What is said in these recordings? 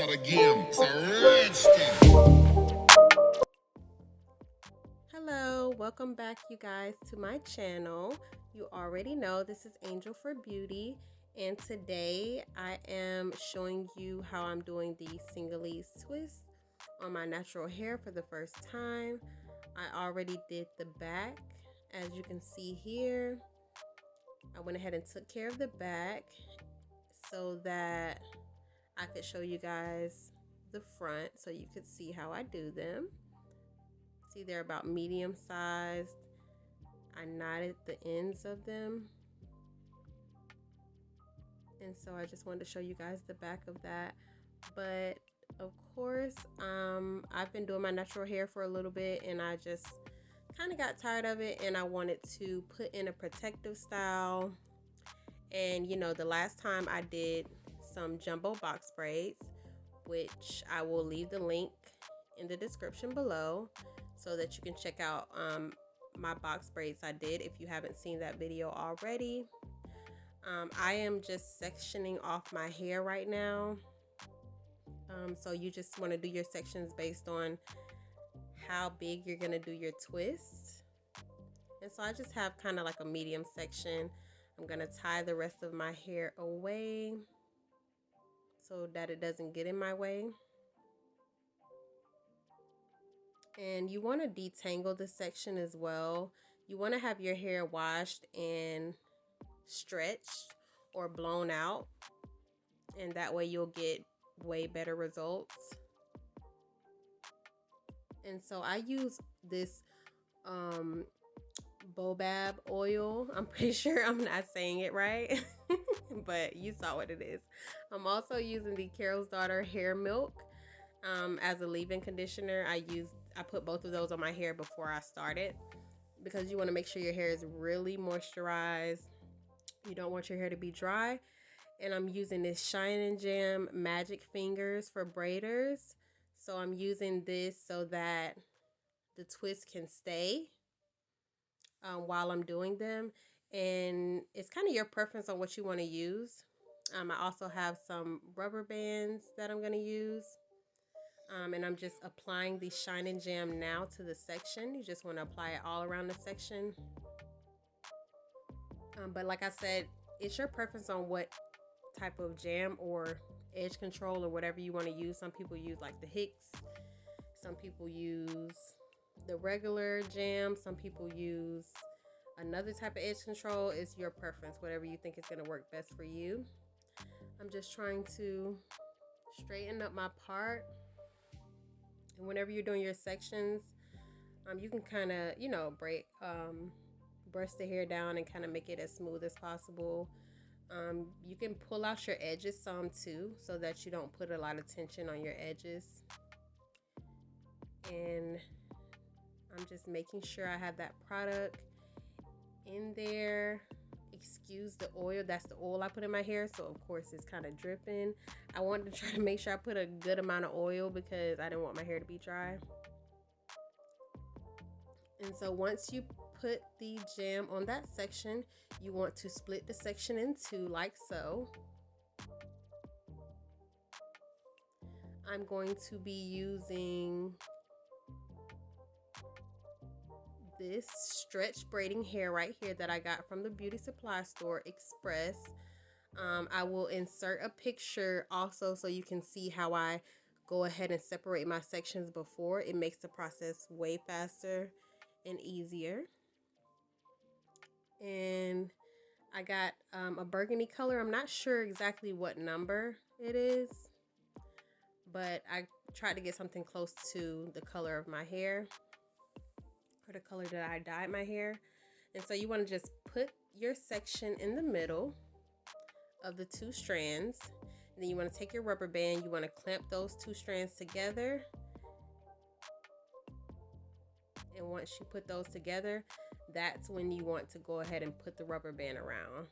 not a game, it's a rich thing. Hello, welcome back you guys to my channel. You already know this is Angel for Beauty, and today I am showing you how I'm doing the Senegalese twist on my natural hair for the first time. I already did the back, as you can see here. I went ahead and took care of the back so that I could show you guys the front so you could see how I do them. See, they're about medium sized. I knotted the ends of them, and so I just wanted to show you guys the back of that. But of course, I've been doing my natural hair for a little bit, and I just kind of got tired of it, and I wanted to put in a protective style. And you know, the last time I did some jumbo box braids, which I will leave the link in the description below so that you can check out my box braids I did if you haven't seen that video already. I am just sectioning off my hair right now. So you just want to do your sections based on how big you're going to do your twist. And so I just have kind of like a medium section. I'm going to tie the rest of my hair away so that it doesn't get in my way. And you want to detangle this section as well. You want to have your hair washed and stretched or blown out, and that way you'll get way better results. And so I use this Bobab oil. I'm pretty sure I'm not saying it right, but you saw what it is. I'm also using the Carol's Daughter hair milk as a leave-in conditioner. I put both of those on my hair before I started because you want to make sure your hair is really moisturized. You don't want your hair to be dry. And I'm using this Shine and Jam Magic Fingers for braiders. So I'm using this so that the twist can stay while I'm doing them. And it's kind of your preference on what you want to use. I also have some rubber bands that I'm going to use. And I'm just applying the Shine and Jam now to the section. You just want to apply it all around the section. But like I said, it's your preference on what type of jam or edge control or whatever you want to use. Some people use like the Hicks. Some people use the regular jam. Some people use another type of edge control. It's your preference, whatever you think is going to work best for you. I'm just trying to straighten up my part. And whenever you're doing your sections, you can kind of, you know, brush the hair down and kind of make it as smooth as possible. You can pull out your edges some too, so that you don't put a lot of tension on your edges. And I'm just making sure I have that product in there. Excuse the oil, that's the oil I put in my hair, so of course it's kind of dripping. I wanted to try to make sure I put a good amount of oil because I didn't want my hair to be dry. And so once you put the jam on that section, you want to split the section in two like so. I'm going to be using this stretch braiding hair right here that I got from the beauty supply store Express. I will insert a picture also so you can see how I go ahead and separate my sections before. It makes the process way faster and easier. And I got a burgundy color. I'm not sure exactly what number it is, but I tried to get something close to the color of my hair, or the color that I dyed my hair. And so you want to just put your section in the middle of the two strands. And then you want to take your rubber band, you want to clamp those two strands together. And once you put those together, that's when you want to go ahead and put the rubber band around.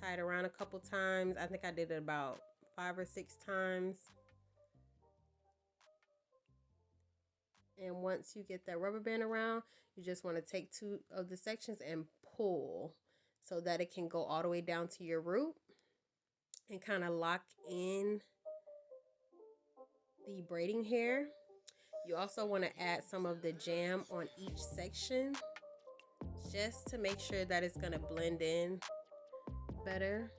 Tie it around a couple times. I think I did it about 5 or 6 times. And once you get that rubber band around, you just want to take 2 of the sections and pull so that it can go all the way down to your root and kind of lock in the braiding hair. You also want to add some of the jam on each section just to make sure that it's going to blend in better.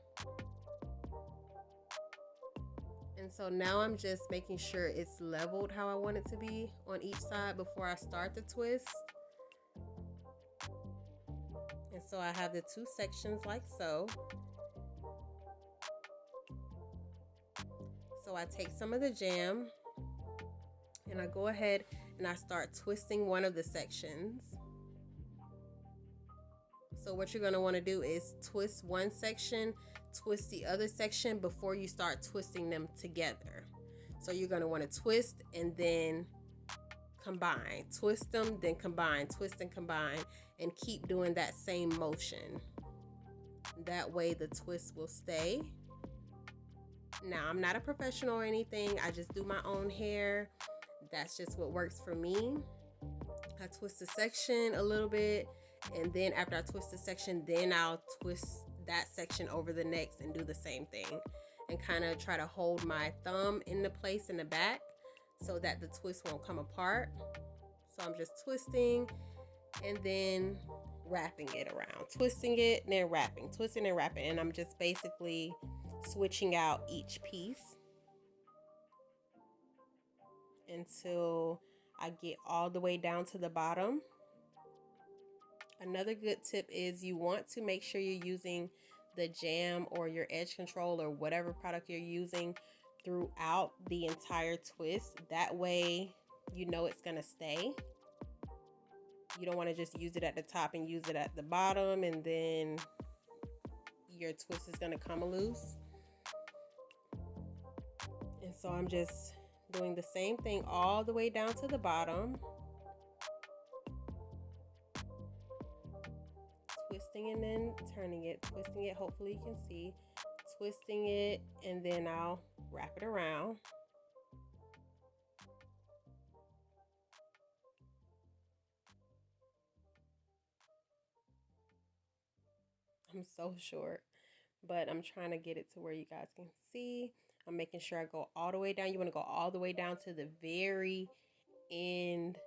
And so now I'm just making sure it's leveled how I want it to be on each side before I start the twist. And so I have the two sections like so. So I take some of the jam and I go ahead and I start twisting one of the sections. So what you're going to want to do is twist one section, twist the other section before you start twisting them together. So you're going to want to twist and then combine, twist them, then combine, twist and combine, and keep doing that same motion. That way the twist will stay. Now, I'm not a professional or anything. I just do my own hair. That's just what works for me. I twist the section a little bit, and then after I twist the section, then I'll twist that section over the next and do the same thing, and kind of try to hold my thumb into place in the back so that the twist won't come apart. So I'm just twisting and then wrapping it around, twisting it and then wrapping, twisting and wrapping, and I'm just basically switching out each piece until I get all the way down to the bottom. Another good tip is you want to make sure you're using the jam or your edge control or whatever product you're using throughout the entire twist. That way you know it's gonna stay. You don't want to just use it at the top and use it at the bottom and then your twist is gonna come loose. And so I'm just doing the same thing all the way down to the bottom, twisting and then turning it, twisting it, hopefully you can see, twisting it, and then I'll wrap it around. I'm so short, but I'm trying to get it to where you guys can see. I'm making sure I go all the way down. You want to go all the way down to the very end,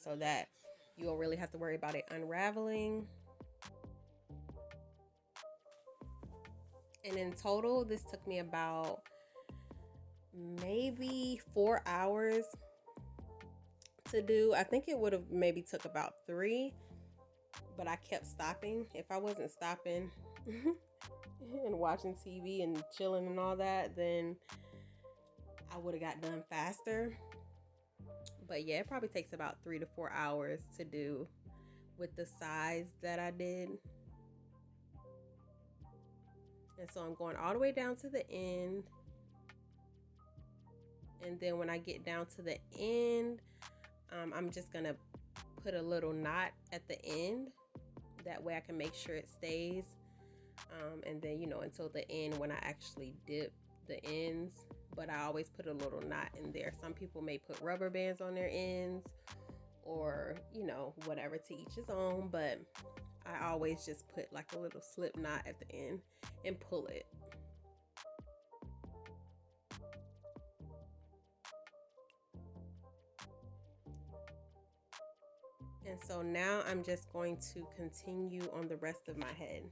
so that you don't really have to worry about it unraveling. And in total, this took me about maybe 4 hours to do. I think it would have maybe took about 3, but I kept stopping. If I wasn't stopping and watching TV and chilling and all that, then I would have got done faster. But yeah, it probably takes about 3 to 4 hours to do with the size that I did. And so I'm going all the way down to the end. And then when I get down to the end, I'm just gonna put a little knot at the end. That way I can make sure it stays. And then, you know, until the end when I actually dip the ends. But I always put a little knot in there. Some people may put rubber bands on their ends, or, you know, whatever, to each his own. But I always just put like a little slip knot at the end and pull it. And so now I'm just going to continue on the rest of my head.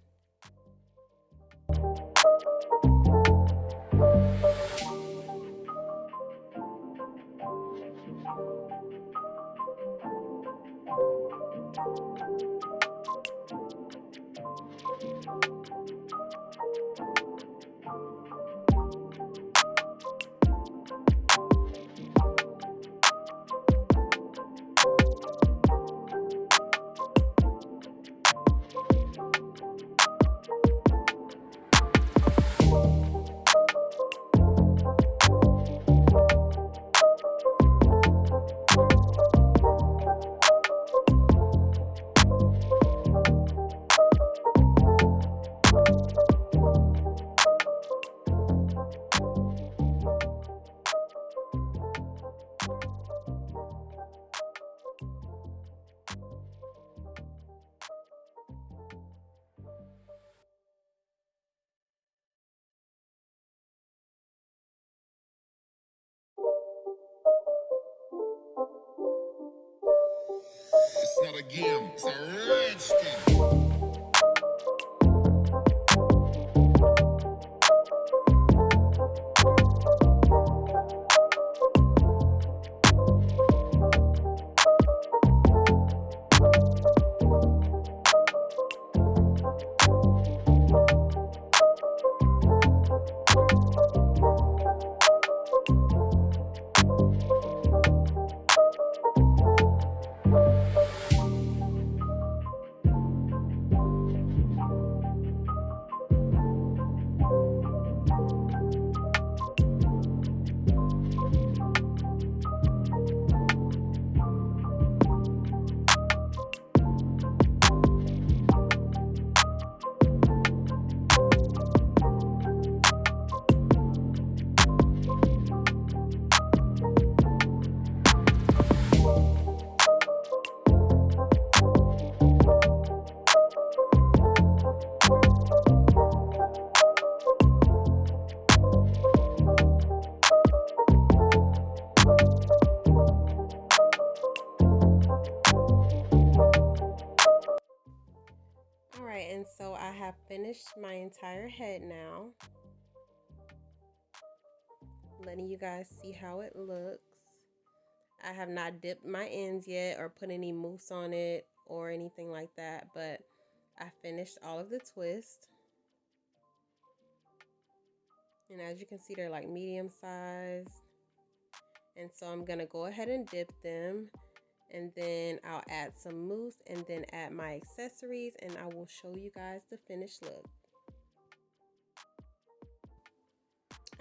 start again. It's a rich thing. Alright, and so I have finished my entire head now. Letting you guys see how it looks. I have not dipped my ends yet or put any mousse on it or anything like that, but I finished all of the twists. And as you can see, they're like medium size. And so I'm gonna go ahead and dip them, and then I'll add some mousse and then add my accessories, and I will show you guys the finished look.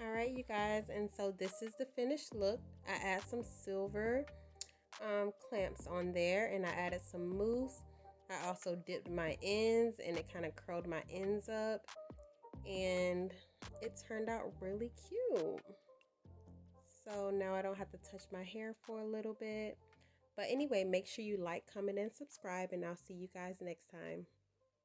Alright, you guys, and so this is the finished look. I add some silver clamps on there, and I added some mousse. I also dipped my ends, and it kind of curled my ends up, and it turned out really cute. So now I don't have to touch my hair for a little bit. But anyway, make sure you like, comment, and subscribe, and I'll see you guys next time.